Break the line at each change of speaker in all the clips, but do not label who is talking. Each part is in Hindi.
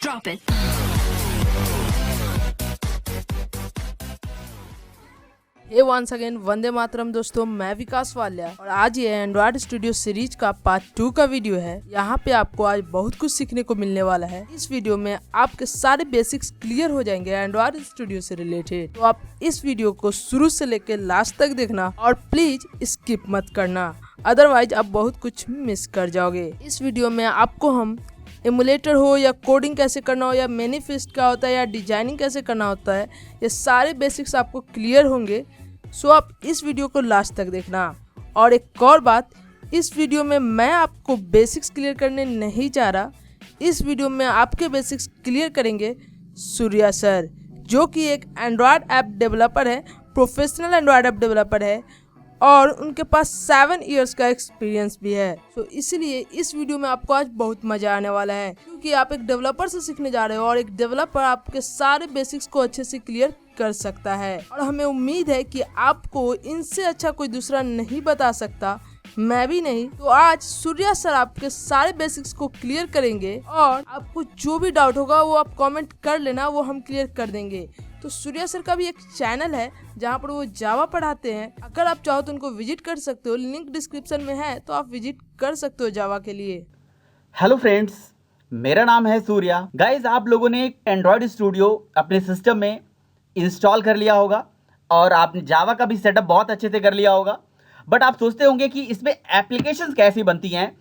Drop it.
Hey once again Vande Mataram दोस्तों, मैं विकास वाल्या और आज ये एंड्रॉइड स्टूडियो सीरीज का पार्ट 2 का वीडियो है। यहाँ पे आपको आज बहुत कुछ सीखने को मिलने वाला है। इस वीडियो में आपके सारे बेसिक्स क्लियर हो जाएंगे एंड्रॉइड स्टूडियो से रिलेटेड। तो आप इस वीडियो को शुरू से लेकर लास्ट तक देखना और प्लीज स्किप मत करना, अदरवाइज आप बहुत कुछ मिस कर जाओगे। इस वीडियो में आपको हम एमुलेटर हो या कोडिंग कैसे करना हो या मैनिफेस्ट क्या होता है या डिजाइनिंग कैसे करना होता है, ये सारे बेसिक्स आपको क्लियर होंगे। सो आप इस वीडियो को लास्ट तक देखना। और एक और बात, इस वीडियो में मैं आपको बेसिक्स क्लियर करने नहीं जा रहा। इस वीडियो में आपके बेसिक्स क्लियर करेंगे सूर्या सर, जो कि एक एंड्रॉयड ऐप डेवलपर है, प्रोफेशनल एंड्रॉयड ऐप डेवलपर है और उनके पास 7 इयर्स का एक्सपीरियंस भी है। तो इसलिए इस वीडियो में आपको आज बहुत मजा आने वाला है, क्योंकि आप एक डेवलपर से सीखने जा रहे हो और एक डेवलपर आपके सारे बेसिक्स को अच्छे से क्लियर कर सकता है। और हमें उम्मीद है कि आपको इनसे अच्छा कोई दूसरा नहीं बता सकता, मैं भी नहीं। तो आज सूर्या सर आपके सारे बेसिक्स को क्लियर करेंगे और आपको जो भी डाउट होगा वो आप कमेंट कर लेना, वो हम क्लियर कर देंगे। तो सूर्या सर का भी एक चैनल है जहाँ पर वो जावा पढ़ाते हैं। अगर आप चाहो तो उनको विजिट कर सकते हो, लिंक डिस्क्रिप्शन में है, तो आप विजिट कर सकते हो जावा के लिए।
हेलो फ्रेंड्स, मेरा नाम है सूर्या। गाइस, आप लोगों ने एंड्रॉयड स्टूडियो अपने सिस्टम में इंस्टॉल कर लिया होगा और आपने जावा का भी सेटअप बहुत अच्छे से कर लिया होगा। बट आप सोचते होंगे कि इसमें एप्लीकेशंस कैसी बनती हैं।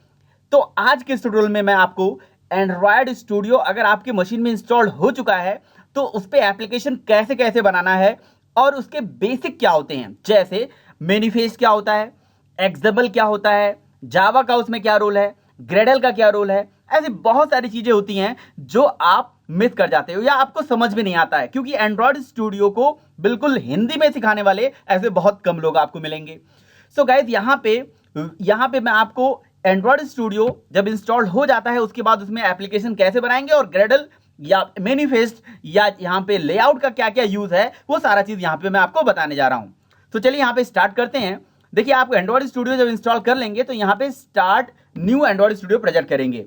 तो आज के ट्यूटोरियल में मैं आपको एंड्रॉयड स्टूडियो अगर आपकी मशीन में इंस्टॉल हो चुका है तो उस पर एप्लीकेशन कैसे कैसे बनाना है और उसके बेसिक क्या होते हैं, जैसे मैनिफेस्ट क्या होता है, एक्सेबल क्या होता है, जावा का उसमें क्या रोल है, ग्रेडल का क्या रोल है। ऐसी बहुत सारी चीजें होती हैं जो आप मिस कर जाते हो या आपको समझ में नहीं आता है, क्योंकि एंड्रॉयड स्टूडियो को बिल्कुल हिंदी में सिखाने वाले ऐसे बहुत कम लोग आपको मिलेंगे। सो गाइस, यहाँ पे मैं आपको एंड्रॉयड स्टूडियो जब इंस्टॉल हो जाता है उसके बाद उसमें एप्लीकेशन कैसे बनाएंगे और ग्रेडल या मैनिफेस्ट या यहाँ पे लेआउट का क्या क्या यूज है, वो सारा चीज यहाँ पे मैं आपको बताने जा रहा हूँ। तो चलिए यहाँ पे स्टार्ट करते हैं। देखिए, आप एंड्रॉयड स्टूडियो जब इंस्टॉल कर लेंगे तो यहाँ पे start new Android Studio project करेंगे।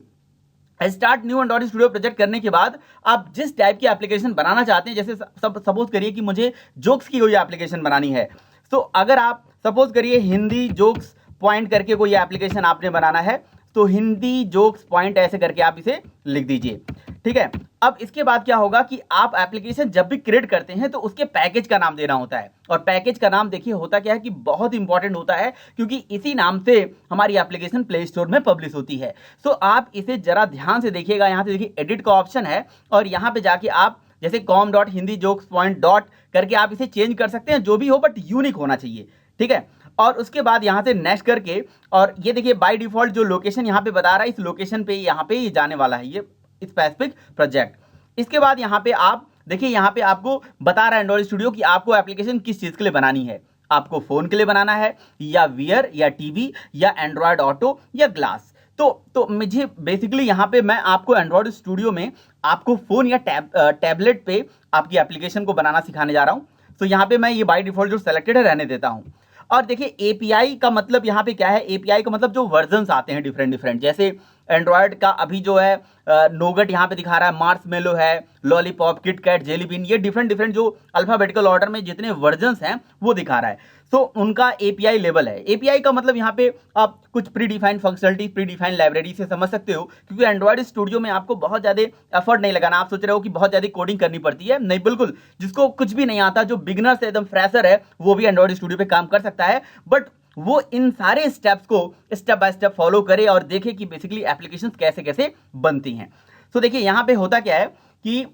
Start new Android Studio project करने के बाद आप जिस टाइप की एप्लीकेशन बनाना चाहते हैं, जैसे सपोज करिए कि मुझे जोक्स की कोई एप्लीकेशन बनानी है, तो अगर आप सपोज करिए हिंदी जोक्स पॉइंट करके कोई एप्लीकेशन आपने बनाना है, तो हिंदी जोक्स पॉइंट ऐसे करके आप इसे लिख दीजिए। ठीक है। अब इसके बाद क्या होगा कि आप एप्लीकेशन जब भी क्रिएट करते हैं तो उसके पैकेज का नाम देना होता है। और पैकेज का नाम देखिए होता क्या है कि बहुत इंपॉर्टेंट होता है, क्योंकि इसी नाम से हमारी एप्लीकेशन प्ले स्टोर में पब्लिश होती है। सो आप इसे जरा ध्यान से देखिएगा। यहाँ से देखिए एडिट का ऑप्शन है और यहाँ पे जाके आप जैसे com.hindijokespodint डॉट करके आप इसे चेंज कर सकते हैं, जो भी हो बट यूनिक होना चाहिए। ठीक है। और उसके बाद यहाँ से नेक्स्ट करके, और ये देखिए बाय डिफॉल्ट जो लोकेशन यहाँ पे बता रहा है, इस लोकेशन पे यहाँ पे ये जाने वाला है, ये स्पेसिफिक प्रोजेक्ट। इसके बाद यहाँ पे आप देखिए, यहाँ पे आपको बता रहा है एंड्रॉयड स्टूडियो कि आपको एप्लीकेशन किस चीज के लिए बनानी है। आपको फोन के लिए बनाना है या वियर या टीवी या एंड्रॉयड ऑटो या ग्लास। तो मुझे बेसिकली यहाँ पे मैं आपको एंड्रॉयड स्टूडियो में आपको फोन या टैबलेट पे आपकी एप्लीकेशन को बनाना सिखाने जा रहा हूँ। तो यहाँ पे मैं ये बाय डिफॉल्ट जो सेलेक्टेड है रहने देता हूँ। और देखिए एपीआई का मतलब यहाँ पे क्या है, एपीआई का मतलब जो वर्जन्स आते हैं डिफरेंट, जैसे एंड्रॉयड का अभी जो है नोगट यहाँ पे दिखा रहा है, मार्शमेलो है, लॉलीपॉप, किटकैट, जेलीबीन, ये डिफरेंट जो अल्फाबेटिकल ऑर्डर में जितने वर्जन्स हैं वो दिखा रहा है। तो उनका एपीआई लेवल है। एपीआई का मतलब यहाँ पे आप कुछ pre defined functionality, pre defined library से समझ सकते हो, क्योंकि एंड्रॉयड स्टूडियो में आपको बहुत ज़्यादा एफर्ट नहीं लगाना। आप सोच रहे हो कि बहुत ज़्यादा कोडिंग करनी पड़ती है, नहीं, बिल्कुल। जिसको कुछ भी नहीं आता, जो बिगनर से एकदम फ्रेशर है, वो भी एंड्रॉयड स्टूडियो पे काम कर सकता है। बट वो इन सारे स्टेप्स को स्टेप बाय स्टेप फॉलो करे और देखे कि बेसिकली एप्लीकेशंस कैसे कैसे बनती हैं। तो देखिए यहाँ पे होता क्या है कि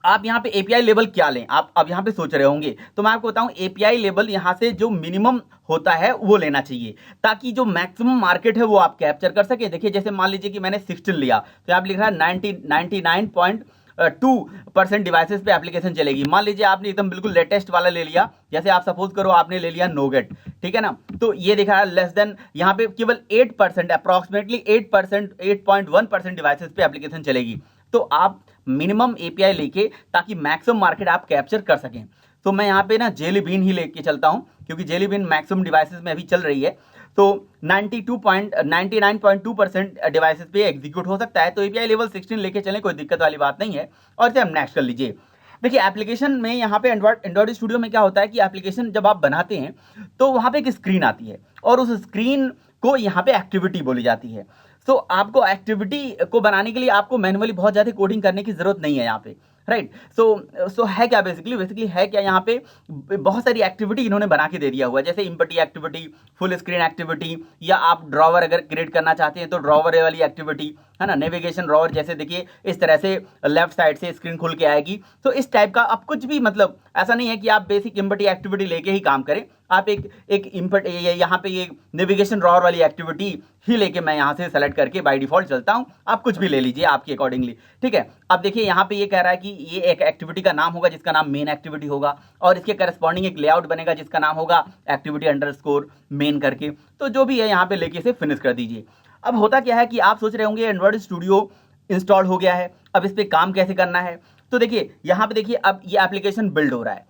आप यहाँ पे एपीआई लेवल क्या लें, आप अब यहाँ पे सोच रहे होंगे, तो मैं आपको बताऊं एपीआई लेवल यहाँ से जो मिनिमम होता है वो लेना चाहिए, ताकि जो मैक्सिमम मार्केट है वो आप कैप्चर कर सके। देखिए जैसे मान लीजिए कि मैंने 16 लिया, तो यहाँ पे लिख रहा है 99.2% डिवाइसेस पे एप्लीकेशन चलेगी। मान लीजिए आपने एकदम बिल्कुल लेटेस्ट वाला ले लिया, जैसे आप सपोज करो आपने ले लिया नोगेट, ठीक है ना, तो ये दिखा रहा है लेस देन, यहाँ पे केवल 8%, अप्रॉक्सीमेटली 8%, 8.1% डिवाइसेस पे एप्लीकेशन चलेगी। तो आप मिनिमम एपीआई लेके ताकि मैक्सिमम मार्केट आप कैप्चर कर सकें। तो मैं यहाँ पे ना जेली बीन ही लेके चलता हूँ, क्योंकि जेली बीन मैक्सिमम डिवाइसेस में अभी चल रही है। तो 99.2% डिवाइसेस पे एग्जीक्यूट हो सकता है। तो API लेवल 16 लेके चलें, कोई दिक्कत वाली बात नहीं है। और इसे हम नेक्स्ट कर लीजिए। देखिए एप्लीकेशन में यहाँ पे एंड्रॉइड स्टूडियो में क्या होता है कि एप्लीकेशन जब आप बनाते हैं तो वहाँ पे एक स्क्रीन आती है और उस स्क्रीन को यहाँ पे एक्टिविटी बोली जाती है। सो आपको एक्टिविटी को बनाने के लिए आपको मैन्युअली बहुत ज़्यादा कोडिंग करने की ज़रूरत नहीं है यहाँ पे, राइट। सो है क्या बेसिकली है क्या यहाँ पे बहुत सारी एक्टिविटी इन्होंने बना के दे दिया हुआ है, जैसे empty activity, full screen activity, या आप ड्रॉवर अगर क्रिएट करना चाहते हैं तो ड्रॉवर वाली एक्टिविटी है ना, नेविगेशन ड्रॉवर, जैसे देखिए इस तरह से लेफ्ट साइड से स्क्रीन खुल के आएगी। तो इस टाइप का आप कुछ भी, मतलब ऐसा नहीं है कि आप बेसिक इम्पटी एक्टिविटी लेके ही काम करें, आप एक इम्पट यहाँ पे ये नेविगेशन ड्रॉवर वाली एक्टिविटी ही लेके मैं यहाँ से सेलेक्ट करके बाय डिफॉल्ट चलता हूँ, आप कुछ भी ले लीजिए आपके अकॉर्डिंगली, ठीक है। अब देखिए यहाँ पे ये कह रहा है कि ये एक एक्टिविटी का नाम होगा जिसका नाम मेन एक्टिविटी होगा और इसके करस्पॉन्डिंग एक लेआउट बनेगा जिसका नाम होगा एक्टिविटी अंडरस्कोर मेन करके। तो जो भी है यहाँ पे लेके इसे फिनिश कर दीजिए। अब होता क्या है कि आप सोच रहे होंगे एंड्रॉइड स्टूडियो इंस्टॉल हो गया है, अब इस पर काम कैसे करना है। तो देखिए यहाँ पे देखिए अब ये एप्लीकेशन बिल्ड हो रहा है,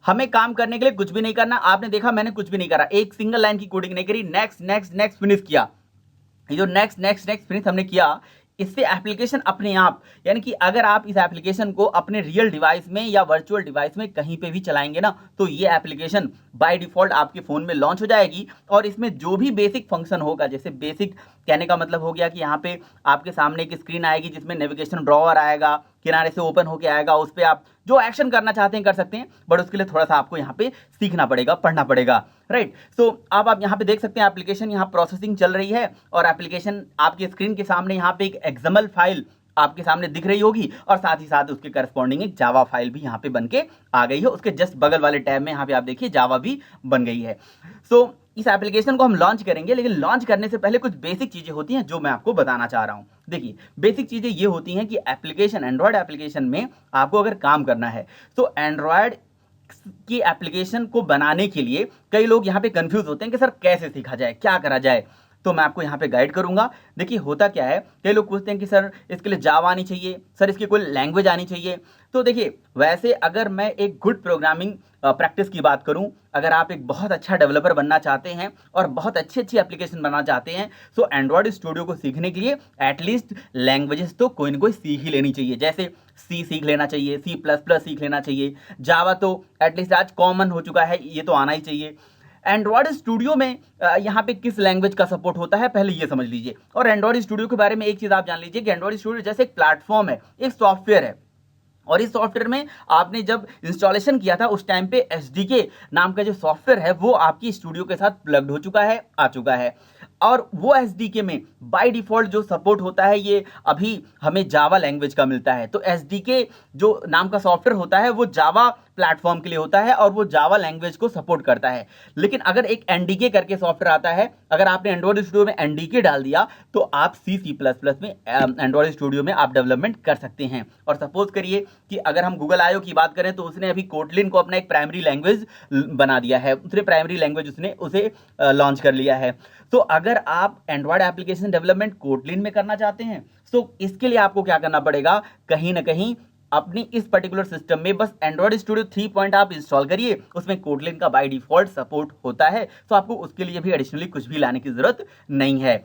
हमें काम करने के लिए कुछ भी नहीं करना। आपने देखा मैंने कुछ भी नहीं करा, एक सिंगल लाइन की कोडिंग नहीं करी, नेक्स्ट नेक्स्ट नेक्स्ट फिनिश किया। ये जो नेक्स्ट नेक्स्ट नेक्स्ट फिनिश हमने किया, इससे एप्लीकेशन अपने आप, यानी कि अगर आप इस एप्लीकेशन को अपने रियल डिवाइस में या वर्चुअल डिवाइस में कहीं पे भी चलाएंगे ना, तो ये एप्लीकेशन बाय डिफॉल्ट आपके फ़ोन में लॉन्च हो जाएगी। और इसमें जो भी बेसिक फंक्शन होगा, जैसे बेसिक कहने का मतलब हो गया कि यहाँ पे आपके सामने एक स्क्रीन आएगी जिसमें नेविगेशन ड्रॉवर आएगा, किनारे से ओपन होके आएगा, उस पर आप जो एक्शन करना चाहते हैं कर सकते हैं, बट उसके लिए थोड़ा सा आपको यहाँ पे सीखना पड़ेगा, पढ़ना पड़ेगा, राइट। सो अब आप यहाँ पे देख सकते हैं एप्लीकेशन यहाँ प्रोसेसिंग चल रही है और एप्लीकेशन आपके स्क्रीन के सामने यहाँ पे एक XML फाइल आपके सामने दिख रही होगी और साथ ही साथ उसके करस्पॉन्डिंग एक जावा फाइल भी यहाँ पे बन के आ गई है। उसके जस्ट बगल वाले टैब में यहाँ पे आप देखिए जावा भी बन गई है। सो इस एप्लीकेशन को हम लॉन्च करेंगे, लेकिन लॉन्च करने से पहले कुछ बेसिक चीज़ें होती हैं जो मैं आपको बताना चाह रहा हूँ। देखिए बेसिक चीज़ें ये होती हैं कि एप्लीकेशन, एंड्रॉयड एप्लीकेशन में आपको अगर काम करना है तो एंड्रॉयड की एप्लीकेशन को बनाने के लिए कई लोग यहाँ पे कंफ्यूज होते हैं कि सर कैसे सीखा जाए, क्या करा जाए। तो मैं आपको यहाँ पे गाइड करूंगा। देखिए होता क्या है, कई लोग पूछते हैं कि सर इसके लिए जावा आनी चाहिए, सर इसकी कोई लैंग्वेज आनी चाहिए। तो देखिए वैसे अगर मैं एक गुड प्रोग्रामिंग प्रैक्टिस की बात करूं, अगर आप एक बहुत अच्छा डेवलपर बनना चाहते हैं और बहुत अच्छी अच्छी एप्लीकेशन बनाना चाहते हैं, तो एंड्रॉयड स्टूडियो को सीखने के लिए एटलीस्ट लैंग्वेजेस तो कोई ना कोई सीख ही लेनी चाहिए। जैसे सी सीख लेना चाहिए, C++ सीख लेना चाहिए, जावा तो एटलीस्ट आज कॉमन हो चुका है, ये तो आना ही चाहिए। एंड्रॉयड स्टूडियो में यहाँ पे किस लैंग्वेज का सपोर्ट होता है पहले ये समझ लीजिए। और एंड्रॉयड स्टूडियो के बारे में एक चीज़ आप जान लीजिए कि एंड्रॉयड स्टूडियो जैसे एक प्लेटफॉर्म है, एक सॉफ्टवेयर है, और इस सॉफ्टवेयर में आपने जब इंस्टॉलेशन किया था उस टाइम पे SDK नाम का जो सॉफ्टवेयर है वो आपकी स्टूडियो के साथ प्लग्ड हो चुका है, आ चुका है। और वो SDK में बाय डिफ़ॉल्ट जो सपोर्ट होता है ये अभी हमें जावा लैंग्वेज का मिलता है। तो SDK जो नाम का सॉफ्टवेयर होता है वो जावा प्लेटफॉर्म के लिए होता है और वो जावा लैंग्वेज को सपोर्ट करता है। लेकिन अगर एक NDK करके सॉफ्टवेयर आता है, अगर आपने एंड्रॉयड स्टूडियो में NDK डाल दिया तो आप C++ में एंड्रॉयड स्टूडियो में आप डेवलपमेंट कर सकते हैं। और सपोज करिए कि अगर हम गूगल आयो की बात करें तो उसने अभी कोटलिन को अपना एक प्राइमरी लैंग्वेज बना दिया है, उसने प्राइमरी लैंग्वेज उसने उसे लॉन्च कर लिया है। तो अगर आप एंड्रॉयड एप्लीकेशन डेवलपमेंट कोटलिन में करना चाहते हैं तो इसके लिए आपको क्या करना पड़ेगा, कहीं ना कहीं अपनी इस पर्टिकुलर सिस्टम में बस एंड्रॉयड स्टूडियो 3 आप इंस्टॉल करिए, उसमें कोटलिन का बाय डिफॉल्ट सपोर्ट होता है। तो आपको उसके लिए भी एडिशनली कुछ भी लाने की जरूरत नहीं है।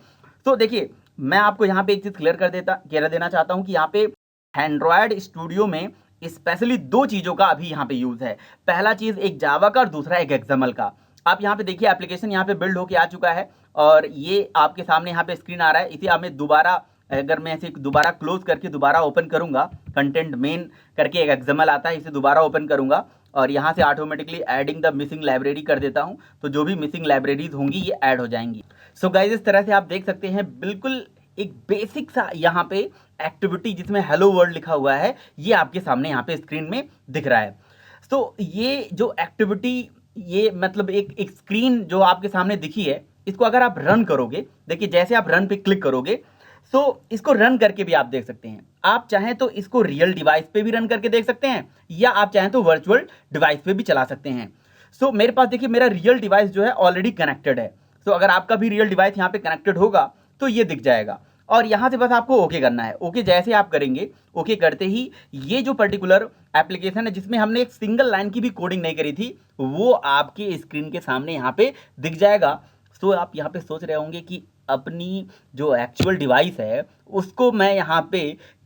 तो देखिए मैं आपको यहाँ पे एक चीज़ क्लियर कर देना चाहता हूँ कि यहाँ पे एंड्रॉयड स्टूडियो में स्पेशली दो चीज़ों का अभी यहाँ पे यूज़ है। पहला चीज़ एक जावा का और दूसरा एक XML का। आप यहाँ पे देखिए एप्लीकेशन यहाँ पे बिल्ड होके आ चुका है और ये आपके सामने यहाँ पे स्क्रीन आ रहा है। इसे हमें दोबारा, अगर मैं इसे दोबारा क्लोज करके दोबारा ओपन करूँगा, कंटेंट मेन करके एक XML आता है, इसे दोबारा ओपन करूँगा और यहाँ से automatically adding the missing library कर देता हूँ। तो जो भी मिसिंग लाइब्रेरीज होंगी ये ऐड हो जाएंगी। सो गाइज इस तरह से आप देख सकते हैं बिल्कुल एक बेसिक सा यहाँ पे एक्टिविटी जिसमें हेलो वर्ल्ड लिखा हुआ है ये आपके सामने यहाँ पे स्क्रीन में दिख रहा है। तो ये जो एक्टिविटी, ये मतलब एक स्क्रीन जो आपके सामने दिखी है, इसको अगर आप रन करोगे, देखिए जैसे आप रन पे क्लिक करोगे तो इसको रन करके भी आप देख सकते हैं। आप चाहें तो इसको रियल डिवाइस पे भी रन करके देख सकते हैं या आप चाहें तो वर्चुअल डिवाइस पे भी चला सकते हैं। सो मेरे पास देखिए मेरा रियल डिवाइस जो है ऑलरेडी कनेक्टेड है। सो अगर आपका भी रियल डिवाइस यहाँ पे कनेक्टेड होगा तो ये दिख जाएगा और यहाँ से बस आपको ओके करना है। ओके जैसे आप करेंगे, ओके करते ही ये जो पर्टिकुलर एप्लीकेशन है जिसमें हमने एक सिंगल लाइन की भी कोडिंग नहीं करी थी वो आपके स्क्रीन के सामने यहाँ पे दिख जाएगा। तो आप यहाँ पे सोच रहे होंगे कि अपनी जो एक्चुअल डिवाइस है उसको मैं यहाँ पे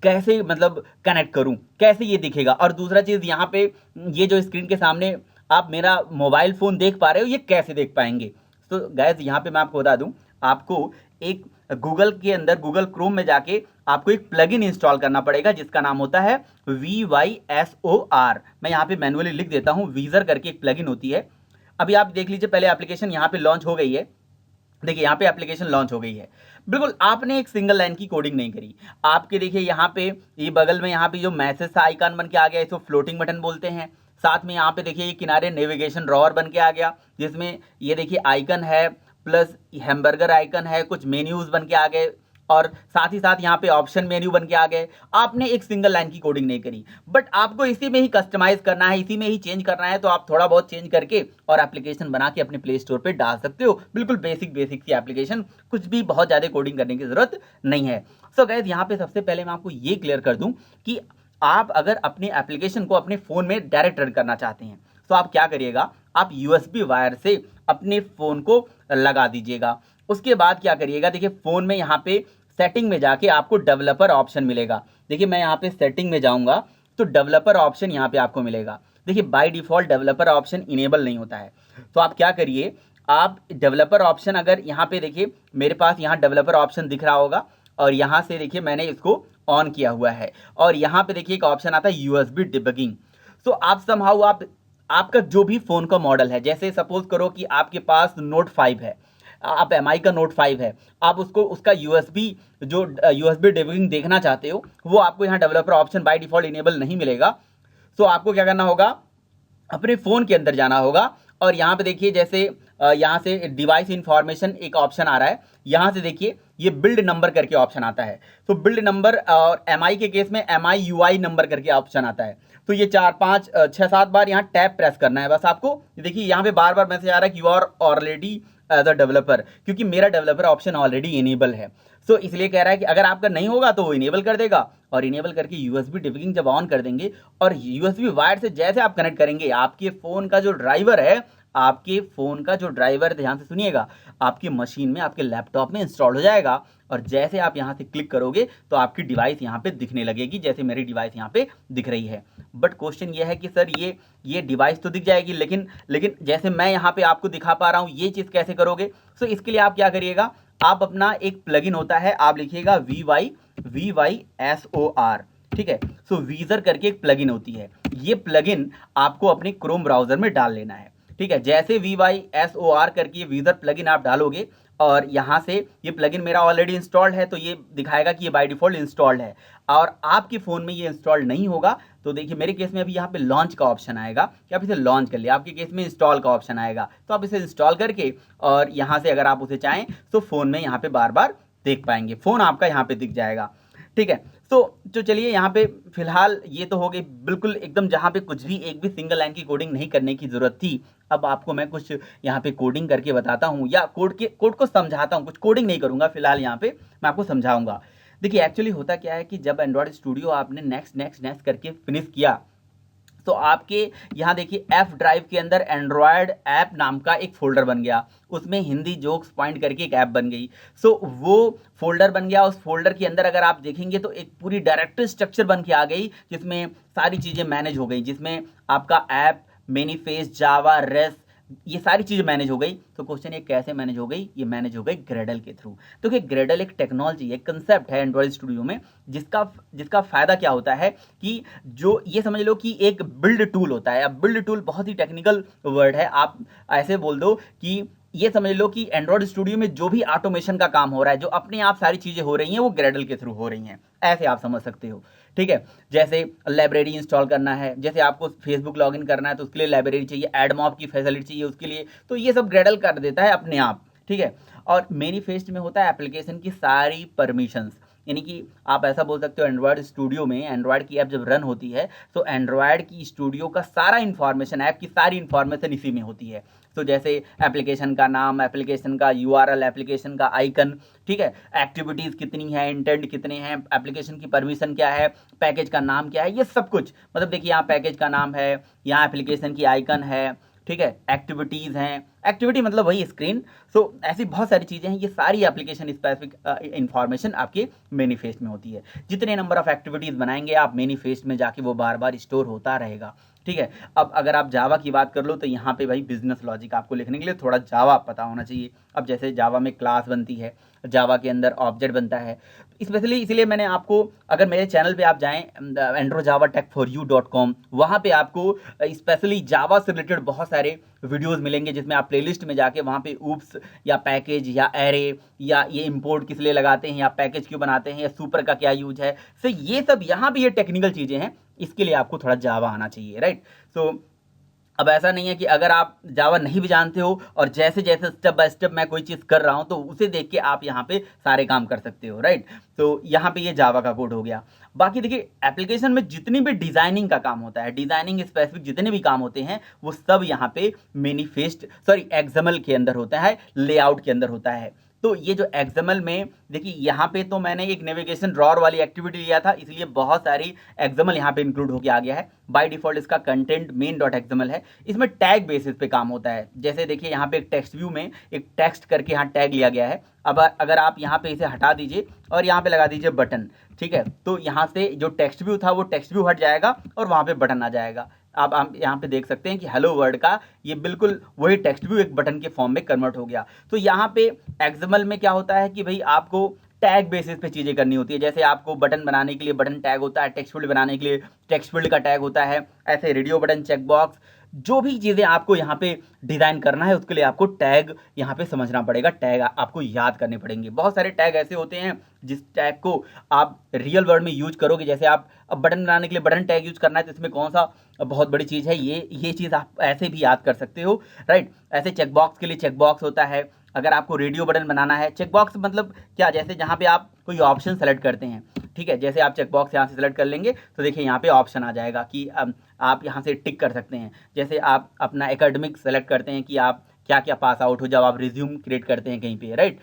कैसे मतलब कनेक्ट करूँ, कैसे ये दिखेगा। और दूसरा चीज़ यहाँ पे ये जो स्क्रीन के सामने आप मेरा मोबाइल फ़ोन देख पा रहे हो, ये कैसे देख पाएंगे। तो गैस यहाँ पे मैं आपको बता दूँ, आपको एक गूगल के अंदर गूगल क्रोम में जाके आपको एक प्लगइन इंस्टॉल करना पड़ेगा जिसका नाम होता है VYSOR। मैं यहाँ पे मैनुअली लिख देता हूँ, वीजर करके एक प्लगइन होती है। अभी आप देख लीजिए, पहले एप्लीकेशन यहाँ पे लॉन्च हो गई है। देखिए यहाँ पे एप्लीकेशन लॉन्च हो गई है। बिल्कुल आपने एक सिंगल लाइन की कोडिंग नहीं करी। आपके देखिए यहाँ पे ये बगल में यहाँ पे जो मैसेज का आइकन बन के आ गया, इसको फ्लोटिंग बटन बोलते हैं। साथ में यहाँ पे देखिए ये किनारे नेविगेशन ड्रॉअर बन के आ गया, जिसमें ये देखिए आइकन है प्लस हैमबर्गर आइकन है, कुछ मेन्यूज बन के आ गए और साथ ही साथ यहाँ पे ऑप्शन मेन्यू बन के आ गए। आपने एक सिंगल लाइन की कोडिंग नहीं करी, बट आपको इसी में ही कस्टमाइज करना है, इसी में ही चेंज करना है। तो आप थोड़ा बहुत चेंज करके और एप्लीकेशन बना के अपने प्ले स्टोर पे डाल सकते हो। बिल्कुल बेसिक सी एप्लीकेशन, कुछ भी बहुत ज़्यादा कोडिंग करने की जरूरत नहीं है। सो गाइस यहाँ पे सबसे पहले मैं आपको ये क्लियर कर दूँ कि आप अगर अपने एप्लीकेशन को अपने फ़ोन में डायरेक्ट रन करना चाहते हैं तो आप क्या करिएगा, आप USB वायर से अपने फ़ोन को लगा दीजिएगा। उसके बाद क्या करिएगा, देखिए फ़ोन में यहाँ पे सेटिंग में जाके आपको डेवलपर ऑप्शन मिलेगा। देखिए मैं यहाँ पे सेटिंग में जाऊँगा तो डेवलपर ऑप्शन यहाँ पे आपको मिलेगा। देखिए by default developer option enable नहीं होता है, तो आप क्या करिए, आप डेवलपर ऑप्शन अगर यहाँ पे देखिए मेरे पास यहाँ डेवलपर ऑप्शन दिख रहा होगा और यहाँ से देखिए मैंने इसको ऑन किया हुआ है और यहाँ पे देखिए एक ऑप्शन आता है USB डिबगिंग। तो आप समहाउ आपका जो भी फ़ोन का मॉडल है, जैसे सपोज करो कि आपके पास Note 5 है, आप MI का Note 5 है, आप उसको उसका USB डिबगिंग देखना चाहते हो, वो आपको यहाँ developer option by default enable नहीं मिलेगा। तो आपको क्या करना होगा, अपने फ़ोन के अंदर जाना होगा और यहाँ पे देखिए जैसे यहाँ से डिवाइस इंफॉर्मेशन एक ऑप्शन आ रहा है, यहाँ से देखिए ये बिल्ड नंबर करके ऑप्शन आता है। तो बिल्ड नंबर और MI के केस में MIUI नंबर करके ऑप्शन आता है। तो ये 4 5 6 7 बार यहाँ टैप प्रेस करना है बस आपको। देखिए यहाँ पे बार बार मैसेज आ रहा है कि you are already as a developer, क्योंकि मेरा डेवलपर ऑप्शन ऑलरेडी इनेबल है। सो इसलिए कह रहा है कि अगर आपका नहीं होगा तो वो इनेबल कर देगा और इनेबल करके USB डिबगिंग जब ऑन कर देंगे और USB वायर से जैसे आप कनेक्ट करेंगे, आपके फ़ोन का जो ड्राइवर है, आपके फ़ोन का जो ड्राइवर ध्यान से सुनिएगा, आपकी मशीन में, आपके लैपटॉप में इंस्टॉल हो जाएगा और जैसे आप यहाँ से क्लिक करोगे तो आपकी डिवाइस यहाँ पे दिखने लगेगी, जैसे मेरी डिवाइस यहाँ पे दिख रही है। बट क्वेश्चन ये है कि सर ये डिवाइस तो दिख जाएगी, लेकिन जैसे मैं यहाँ पे आपको दिखा पा रहा हूँ, ये चीज़ कैसे करोगे। सो इसके लिए आप क्या करिएगा, आप अपना एक प्लगइन होता है, आप लिखिएगा VYSOR, ठीक है। सो वीजर करके एक प्लगइन होती है, ये प्लगइन आपको अपने क्रोम ब्राउज़र में डाल लेना है, ठीक है। जैसे VYSOR करके वीजर प्लगइन आप डालोगे और यहाँ से ये प्लगइन मेरा ऑलरेडी इंस्टॉल्ड है तो ये दिखाएगा कि ये बाय डिफ़ॉल्ट इंस्टॉल्ड है। और आपके फ़ोन में ये इंस्टॉल्ड नहीं होगा तो देखिए मेरे केस में अभी यहाँ पे लॉन्च का ऑप्शन आएगा कि आप इसे लॉन्च कर लिया, आपके केस में इंस्टॉल का ऑप्शन आएगा तो आप इसे इंस्टॉल करके और यहाँ से अगर आप उसे चाहें तो फ़ोन में यहाँ पे बार बार देख पाएंगे, फ़ोन आपका यहाँ पे दिख जाएगा, ठीक है। तो चलिए यहाँ पे फिलहाल ये तो हो गई बिल्कुल एकदम जहाँ पे कुछ भी एक भी सिंगल लाइन की कोडिंग नहीं करने की ज़रूरत थी। अब आपको मैं कुछ यहाँ पे कोडिंग करके बताता हूँ या कोड को समझाता हूँ, कुछ कोडिंग नहीं करूँगा फिलहाल, यहाँ पे मैं आपको समझाऊँगा। देखिए एक्चुअली होता क्या है कि जब एंड्रॉयड स्टूडियो आपने नेक्स्ट करके फिनिश किया तो आपके यहाँ देखिए एफ ड्राइव के अंदर एंड्रॉयड ऐप नाम का एक फोल्डर बन गया, उसमें हिंदी जोक्स पॉइंट करके एक ऐप बन गई। सो वो फोल्डर बन गया, उस फोल्डर के अंदर अगर आप देखेंगे तो एक पूरी डायरेक्टरी स्ट्रक्चर बन के आ गई जिसमें सारी चीज़ें मैनेज हो गई, जिसमें आपका ऐप, मैनिफेस्ट, जावा, रेस्ट, ये सारी चीज़ें मैनेज हो गई। तो क्वेश्चन ये कैसे मैनेज हो गई, ये मैनेज हो गई ग्रेडल के थ्रू। तो कि ग्रेडल एक टेक्नोलॉजी, एक कंसेप्ट है एंड्रॉयड स्टूडियो में जिसका फ़ायदा क्या होता है कि जो ये समझ लो कि एक बिल्ड टूल होता है। अब बिल्ड टूल बहुत ही टेक्निकल वर्ड है, आप ऐसे बोल दो कि ये समझ लो कि एंड्रॉयड स्टूडियो में जो भी ऑटोमेशन का काम हो रहा है, जो अपने आप सारी चीज़ें हो रही हैं, वो ग्रेडल के थ्रू हो रही हैं, ऐसे आप समझ सकते हो, ठीक है। जैसे लाइब्रेरी इंस्टॉल करना है, जैसे आपको फेसबुक लॉगिन करना है तो उसके लिए लाइब्रेरी चाहिए, एडमॉब की फैसिलिटी चाहिए उसके लिए, तो ये सब ग्रेडल कर देता है अपने आप, ठीक है। और मैनिफेस्ट में होता है एप्लीकेशन की सारी परमिशंस, यानी कि आप ऐसा बोल सकते हो एंड्रॉयड स्टूडियो में एंड्रॉयड की ऐप जब रन होती है तो एंड्रॉयड की स्टूडियो का सारा इन्फॉर्मेशन, ऐप की सारी इन्फॉर्मेशन इसी में होती है। तो जैसे एप्लीकेशन का नाम, एप्लीकेशन का URL, एप्लीकेशन का आइकन, ठीक है, एक्टिविटीज़ कितनी है, इंटेंट कितने हैं, एप्लीकेशन की परमिशन क्या है, पैकेज का नाम क्या है, ये सब कुछ। मतलब देखिए यहाँ पैकेज का नाम है, यहाँ एप्लीकेशन की आइकन है, ठीक है, एक्टिविटीज़ हैं, एक्टिविटी मतलब वही स्क्रीन। सो ऐसी बहुत सारी चीज़ें हैं, ये सारी एप्लीकेशन स्पेसिफिक इंफॉर्मेशन आपके मैनिफेस्ट में होती है। जितने नंबर ऑफ एक्टिविटीज़ बनाएंगे आप मैनिफेस्ट में जाके वो बार बार स्टोर होता रहेगा, ठीक है। अब अगर आप जावा की बात कर लो तो यहाँ पे भाई बिजनेस लॉजिक आपको लिखने के लिए थोड़ा जावा पता होना चाहिए। अब जैसे जावा में क्लास बनती है, जावा के अंदर ऑब्जेक्ट बनता है, स्पेशली इसलिए मैंने आपको, अगर मेरे चैनल पे आप जाएं androjavatech4u.com, वहाँ पे आपको स्पेशली जावा से रिलेटेड बहुत सारे वीडियोस मिलेंगे, जिसमें आप प्लेलिस्ट में जाके वहाँ पे ऊप्स या पैकेज या एरे या ये इंपोर्ट किस लिए लगाते हैं या पैकेज क्यों बनाते हैं या सुपर का क्या यूज है, सो ये सब यहाँ पे ये टेक्निकल चीज़ें हैं, इसके लिए आपको थोड़ा जावा आना चाहिए, राइट। सो अब ऐसा नहीं है कि अगर आप जावा नहीं भी जानते हो और जैसे जैसे स्टेप बाय स्टेप मैं कोई चीज़ कर रहा हूँ तो उसे देख के आप यहाँ पे सारे काम कर सकते हो, राइट। तो यहाँ पे ये जावा का कोड हो गया। बाकी देखिए एप्लीकेशन में जितनी भी डिज़ाइनिंग का काम होता है, डिज़ाइनिंग स्पेसिफिक जितने भी काम होते हैं वो सब यहाँ पे एक्सएमएल के अंदर होता है, लेआउट के अंदर होता है। तो ये जो एक्सएमएल में देखिए यहाँ पे तो मैंने एक नेविगेशन ड्रॉर वाली एक्टिविटी लिया था, इसलिए बहुत सारी एक्सएमएल यहाँ पे इंक्लूड होके आ गया है। बाय डिफॉल्ट इसका कंटेंट मेन डॉट एक्सएमएल है। इसमें टैग बेसिस पे काम होता है। जैसे देखिए यहाँ पे एक टेक्स्ट व्यू में एक टेक्स्ट करके यहाँ टैग लिया गया है। अब अगर आप यहाँ पे इसे हटा दीजिए और यहाँ पे लगा दीजिए बटन, ठीक है, तो यहाँ से जो टेक्स्ट व्यू था वो टेक्स्ट व्यू हट जाएगा और वहाँ पे बटन आ जाएगा। अब आप यहाँ पे देख सकते हैं कि हेलो वर्ल्ड का ये बिल्कुल वही टेक्स्ट व्यू एक बटन के फॉर्म में कन्वर्ट हो गया। तो यहाँ पे एक्सएमएल में क्या होता है कि भाई आपको टैग बेसिस पे चीज़ें करनी होती है। जैसे आपको बटन बनाने के लिए बटन टैग होता है, टेक्स्ट फील्ड बनाने के लिए टेक्स्ट फील्ड का टैग होता है, ऐसे रेडियो बटन, चेक बॉक्स, जो भी चीज़ें आपको यहाँ पे डिज़ाइन करना है उसके लिए आपको टैग यहाँ पे समझना पड़ेगा, टैग आपको याद करने पड़ेंगे। बहुत सारे टैग ऐसे होते हैं जिस टैग को आप रियल वर्ल्ड में यूज करोगे। जैसे आप अब बटन बनाने के लिए बटन टैग यूज करना है तो इसमें कौन सा बहुत बड़ी चीज़ है, ये चीज़ आप ऐसे भी याद कर सकते हो, राइट। ऐसे चेक बॉक्स के लिए चेक बॉक्स होता है। अगर आपको रेडियो बटन बनाना है, चेक बॉक्स मतलब क्या, जैसे जहाँ पे आप कोई ऑप्शन सेलेक्ट करते हैं, ठीक है, जैसे आप चेक बॉक्स यहाँ से सेलेक्ट कर लेंगे तो देखिए यहाँ पे ऑप्शन आ जाएगा कि आप यहाँ से टिक कर सकते हैं। जैसे आप अपना एकेडमिक सेलेक्ट करते हैं कि आप क्या क्या पास आउट हो जब आप रिज्यूम क्रिएट करते हैं कहीं पे, राइट।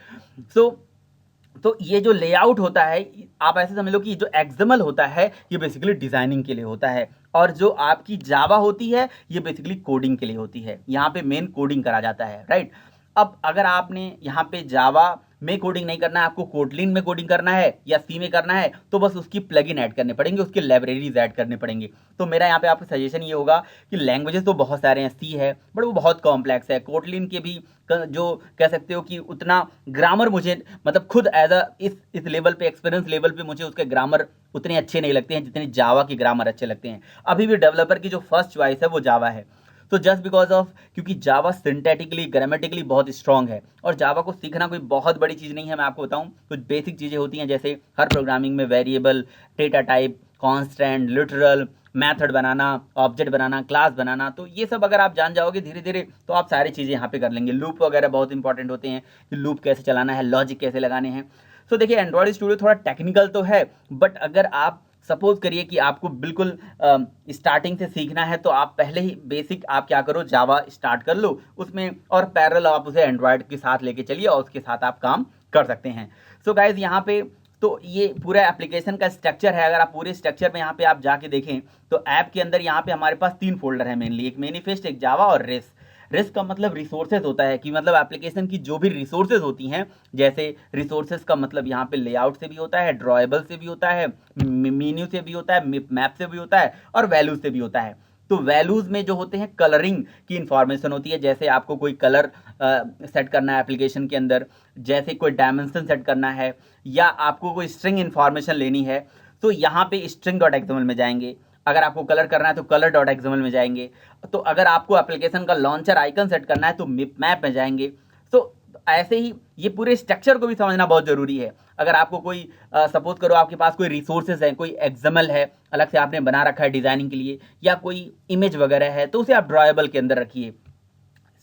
तो ये जो लेआउट होता है आप ऐसे समझ लो कि जो एक्सएमएल होता है ये बेसिकली डिज़ाइनिंग के लिए होता है, और जो आपकी जावा होती है ये बेसिकली कोडिंग के लिए होती है। यहाँ पे मेन कोडिंग करा जाता है, राइट। अब अगर आपने यहाँ पे जावा में कोडिंग नहीं करना है, आपको कोटलिन में कोडिंग करना है या सी में करना है, तो बस उसकी प्लगइन ऐड करने पड़ेंगे, उसके लाइब्रेरीज ऐड करने पड़ेंगे। तो मेरा यहाँ पे आपको सजेशन ये होगा कि लैंग्वेजेस तो बहुत सारे हैं, सी है बट वो बहुत कॉम्प्लेक्स है। कोटलिन के भी जो कह सकते हो कि उतना ग्रामर मुझे मतलब खुद एज अ इस लेवल पे, एक्सपीरियंस लेवल पे मुझे उसके ग्रामर उतने अच्छे नहीं लगते हैं जितने जावा के ग्रामर अच्छे लगते हैं। अभी भी डेवलपर की जो फर्स्ट चॉइस है वो जावा है। तो जस्ट बिकॉज ऑफ, क्योंकि जावा सिंथेटिकली ग्रामेटिकली बहुत स्ट्रॉन्ग है और जावा को सीखना कोई बहुत बड़ी चीज़ नहीं है। मैं आपको बताऊं कुछ बेसिक चीज़ें होती हैं, जैसे हर प्रोग्रामिंग में variable, data type, constant, literal, method बनाना, ऑब्जेक्ट बनाना, क्लास बनाना, तो ये सब अगर आप जान जाओगे धीरे धीरे तो आप सारी चीज़ें यहाँ पे कर लेंगे। लूप वगैरह बहुत इंपॉर्टेंट होते हैं कि लूप कैसे चलाना है, लॉजिक कैसे लगाने हैं। तो देखिए एंड्रॉयड स्टूडियो थोड़ा टेक्निकल तो है, बट अगर आप सपोज करिए कि आपको बिल्कुल स्टार्टिंग से सीखना है तो आप पहले ही बेसिक आप क्या करो, जावा स्टार्ट कर लो उसमें, और पैरेलल आप उसे एंड्रॉयड के साथ लेके चलिए और उसके साथ आप काम कर सकते हैं। सो गाइज यहाँ पे तो ये पूरा एप्लीकेशन का स्ट्रक्चर है। अगर आप पूरे स्ट्रक्चर में यहाँ पे आप जाके देखें तो ऐप के अंदर यहाँ पे हमारे पास 3 फोल्डर है मेनली, एक मैनिफेस्ट, एक जावा और रेस। रिस्क का मतलब रिसोर्सेज होता है कि मतलब एप्लीकेशन की जो भी रिसोर्सेज होती हैं, जैसे रिसोर्सेज का मतलब यहाँ पे लेआउट से भी होता है, ड्रॉएबल से भी होता है, मेन्यू से भी होता है, मैप से भी होता है और वैल्यूज से भी होता है। तो वैल्यूज में जो होते हैं कलरिंग की इंफॉर्मेशन होती है, जैसे आपको कोई कलर सेट करना है एप्लीकेशन के अंदर, जैसे कोई डायमेंशन सेट करना है या आपको कोई स्ट्रिंग इंफॉर्मेशन लेनी है तो यहाँ पे स्ट्रिंग डॉट एक्सएमएल में जाएंगे। अगर आपको कलर करना है तो कलर डॉट एक्सएमएल में जाएंगे। तो अगर आपको एप्लीकेशन का लॉन्चर आइकन सेट करना है तो मैप में जाएंगे। तो ऐसे ही ये पूरे स्ट्रक्चर को भी समझना बहुत ज़रूरी है। अगर आपको कोई सपोज करो आपके पास कोई रिसोर्सेज है, कोई एक्सएमएल है अलग से आपने बना रखा है डिज़ाइनिंग के लिए, या कोई इमेज वगैरह है तो उसे आप ड्रॉएबल के अंदर रखिए।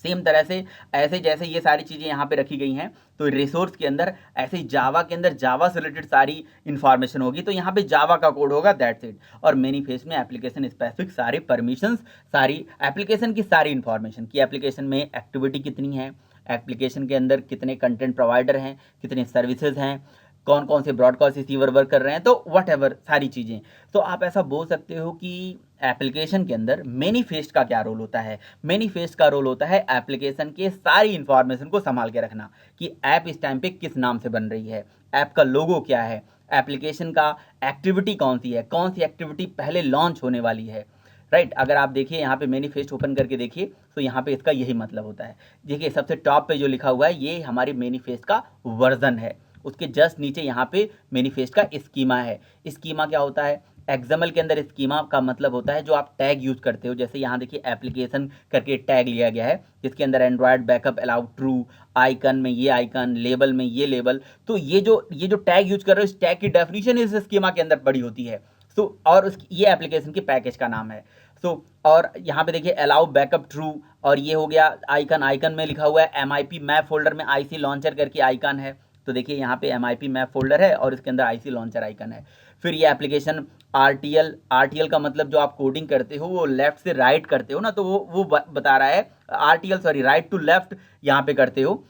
सेम तरह से ऐसे जैसे ये सारी चीज़ें यहाँ पे रखी गई हैं तो रिसोर्स के अंदर ऐसे ही जावा के अंदर जावा से रिलेटेड सारी इन्फॉर्मेशन होगी, तो यहाँ पे जावा का कोड होगा, दैट्स इट। और मैनिफेस्ट में एप्लीकेशन स्पेसिफिक सारे परमिशंस, सारी एप्लीकेशन की सारी इन्फॉर्मेशन कि एप्लीकेशन में एक्टिविटी कितनी है, एप्लीकेशन के अंदर कितने कंटेंट प्रोवाइडर हैं, कितने सर्विसेज हैं, कौन कौन से ब्रॉडकास्ट रिसीवर वर्क कर रहे हैं, तो वट एवर सारी चीज़ें। तो आप ऐसा बोल सकते हो कि एप्लीकेशन के अंदर मैनिफेस्ट का क्या रोल होता है। मैनिफेस्ट का रोल होता है एप्लीकेशन के सारी इंफॉर्मेशन को संभाल के रखना कि ऐप इस टाइम पे किस नाम से बन रही है, ऐप का लोगो क्या है, एप्लीकेशन का एक्टिविटी कौन सी है, कौन सी एक्टिविटी पहले लॉन्च होने वाली है, राइट। अगर आप देखिए यहाँ पे मैनिफेस्ट ओपन करके देखिए तो यहाँ पे इसका यही मतलब होता है। देखिए सबसे टॉप पे जो लिखा हुआ है ये हमारी मैनिफेस्ट का वर्जन है, उसके जस्ट नीचे यहाँ पे मैनिफेस्ट का स्कीमा है। स्कीमा क्या होता है, एक्सएमएल के अंदर स्कीमा का मतलब होता है जो आप टैग यूज करते हो। जैसे यहाँ देखिए एप्लीकेशन करके टैग लिया गया है जिसके अंदर Android backup allow true, icon में ये आइकन, लेबल में ये लेबल। तो ये जो टैग यूज कर रहे हो इस टैग की डेफिनेशन इस स्कीमा के अंदर पड़ी होती है। सो और उसकी ये एप्लीकेशन के पैकेज का नाम है। सो और यहाँ पे देखिए अलाउ बैकअप ट्रू, और ये हो गया आइकन। आइकन में लिखा हुआ है MIP मैप फोल्डर में IC लॉन्चर करके आइकन है। तो देखिए यहाँ पे MIP मैप फोल्डर है और इसके अंदर IC लॉन्चर आइकन है। फिर ये एप्लीकेशन RTL का मतलब जो आप कोडिंग करते हो वो लेफ्ट से राइट करते हो ना, तो वो बता रहा है RTL राइट टू लेफ्ट यहाँ पे करते हो,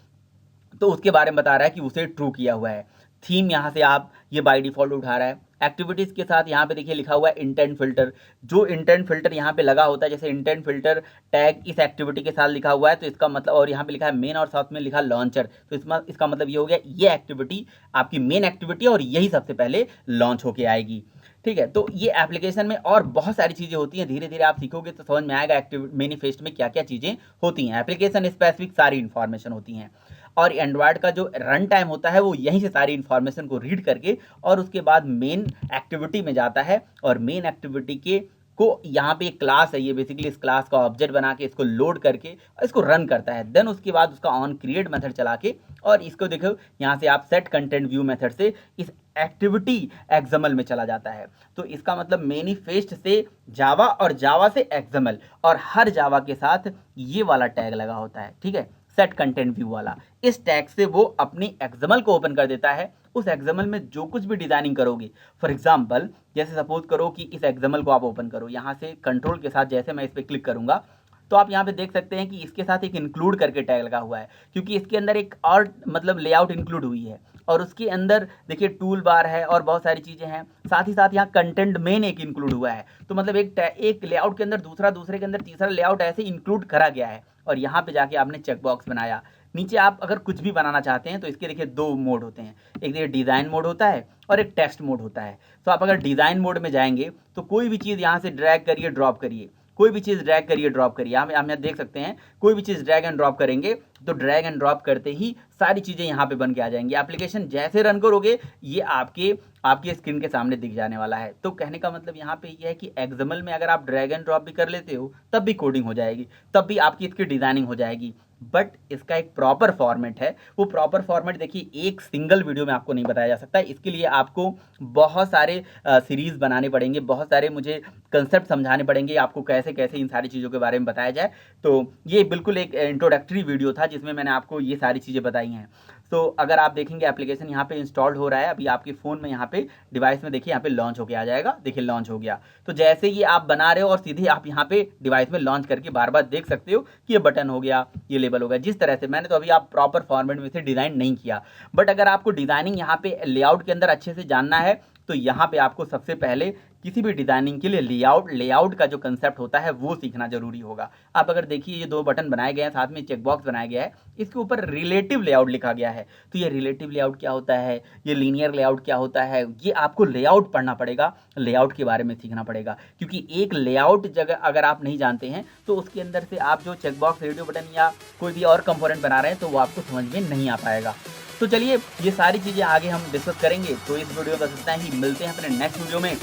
तो उसके बारे में बता रहा है कि उसे ट्रू किया हुआ है। थीम यहाँ से आप ये बाय डिफॉल्ट उठा रहा है। एक्टिविटीज़ के साथ यहाँ पे देखिए लिखा हुआ है इंटेंट फिल्टर। जो इंटेंट फिल्टर यहाँ पे लगा होता है, जैसे इंटेंट फिल्टर टैग इस एक्टिविटी के साथ लिखा हुआ है तो इसका मतलब, और यहाँ पे लिखा है मेन और साथ में लिखा लॉन्चर, तो इसका मतलब ये हो गया ये एक्टिविटी आपकी मेन एक्टिविटी और यही सबसे पहले लॉन्च होके आएगी। ठीक है, तो ये एप्लीकेशन में और बहुत सारी चीज़ें होती हैं, धीरे धीरे आप सीखोगे तो समझ में आएगा मैनिफेस्ट में क्या क्या चीज़ें होती हैं। एप्लीकेशन स्पेसिफिक सारी इन्फॉर्मेशन होती हैं और एंड्रॉयड का जो रन टाइम होता है वो यहीं से सारी इन्फॉर्मेशन को रीड करके और उसके बाद मेन एक्टिविटी में जाता है और मेन एक्टिविटी को यहाँ पे एक क्लास है, ये बेसिकली इस क्लास का ऑब्जेक्ट बना के इसको लोड करके इसको रन करता है। देन उसके बाद उसका ऑन क्रिएट मेथड चला के और इसको देखो यहाँ से आप सेट कंटेंट व्यू मेथड से इस एक्टिविटी एक्सएमएल में चला जाता है। तो इसका मतलब मैनिफेस्ट से जावा और जावा से एक्सएमएल, और हर जावा के साथ ये वाला टैग लगा होता है, ठीक है, सेट कंटेंट व्यू वाला। इस टैग से वो अपनी एक्सएमएल को ओपन कर देता है। उस एक्सएमएल में जो कुछ भी डिजाइनिंग करोगे, फॉर एग्जांपल जैसे सपोज करो कि इस एक्सएमएल को आप ओपन करो, यहाँ से कंट्रोल के साथ जैसे मैं इस पर क्लिक करूंगा तो आप यहाँ पे देख सकते हैं कि इसके साथ एक इंक्लूड करके टैग लगा हुआ है, क्योंकि इसके अंदर एक और मतलब लेआउट इंक्लूड हुई है और उसके अंदर देखिए टूल बार है और बहुत सारी चीज़ें हैं। साथ ही साथ यहाँ कंटेंट मेन एक इंक्लूड हुआ है, तो मतलब एक लेआउट के अंदर दूसरा, दूसरे के अंदर तीसरा लेआउट ऐसे इंक्लूड करा गया है। और यहाँ पे जाके आपने चेक बॉक्स बनाया। नीचे आप अगर कुछ भी बनाना चाहते हैं तो इसके देखिए दो मोड होते हैं, एक देखिए डिज़ाइन मोड होता है और एक टेक्स्ट मोड होता है। तो आप अगर डिज़ाइन मोड में जाएंगे तो कोई भी चीज़ यहाँ से ड्रैग करिए ड्रॉप करिए, कोई भी चीज़ ड्रैग करिए ड्रॉप करिए, आप यहाँ देख सकते हैं कोई भी चीज़ ड्रैग एंड ड्रॉप करेंगे तो ड्रैग एंड ड्रॉप करते ही सारी चीज़ें यहाँ पे बन के आ जाएंगी। एप्लीकेशन जैसे रन करोगे ये आपके स्क्रीन के सामने दिख जाने वाला है। तो कहने का मतलब यहाँ पे ये है कि एक्सएमएल में अगर आप ड्रैग एंड ड्रॉप भी कर लेते हो तब भी कोडिंग हो जाएगी, तब भी आपकी इसकी डिज़ाइनिंग हो जाएगी। बट इसका एक प्रॉपर फॉर्मेट है, वो प्रॉपर फॉर्मेट देखिए एक सिंगल वीडियो में आपको नहीं बताया जा सकता है। इसके लिए आपको बहुत सारे सीरीज़ बनाने पड़ेंगे, बहुत सारे मुझे कंसेप्ट समझाने पड़ेंगे आपको कैसे कैसे इन सारी चीज़ों के बारे में बताया जाए। तो ये बिल्कुल एक इंट्रोडक्टरी वीडियो था जिसमें मैंने आपको ये सारी चीज़ें बताई हैं। तो अगर आप देखेंगे एप्लीकेशन यहाँ पे इंस्टॉल्ड हो रहा है अभी आपके फ़ोन में, यहाँ पे डिवाइस में देखिए यहाँ पे लॉन्च होके आ जाएगा, देखिए लॉन्च हो गया। तो जैसे ये आप बना रहे हो और सीधे आप यहाँ पे डिवाइस में लॉन्च करके बार बार देख सकते हो कि ये बटन हो गया, ये लेबल हो गया। जिस तरह से मैंने तो अभी आप प्रॉपर फॉर्मेट में से डिज़ाइन नहीं किया, बट अगर आपको डिज़ाइनिंग यहाँ पे लेआउट के अंदर अच्छे से जानना है तो यहाँ पे आपको सबसे पहले किसी भी डिज़ाइनिंग के लिए लेआउट का जो कंसेप्ट होता है वो सीखना जरूरी होगा। आप अगर देखिए ये दो बटन बनाए गए हैं, साथ में चेक बॉक्स बनाया गया है, इसके ऊपर रिलेटिव लेआउट लिखा गया है। तो ये रिलेटिव लेआउट क्या होता है, ये लीनियर लेआउट क्या होता है, ये आपको लेआउट पढ़ना पड़ेगा, लेआउट के बारे में सीखना पड़ेगा। क्योंकि एक लेआउट जगह अगर आप नहीं जानते हैं तो उसके अंदर से आप जो चेक बॉक्स, रेडियो बटन या कोई भी और कंपोनेंट बना रहे हैं तो वो आपको समझ में नहीं आ पाएगा। तो चलिए ये सारी चीज़ें आगे हम डिस्कस करेंगे। तो इस वीडियो में बस इतना ही, मिलते हैं अपने नेक्स्ट वीडियो में।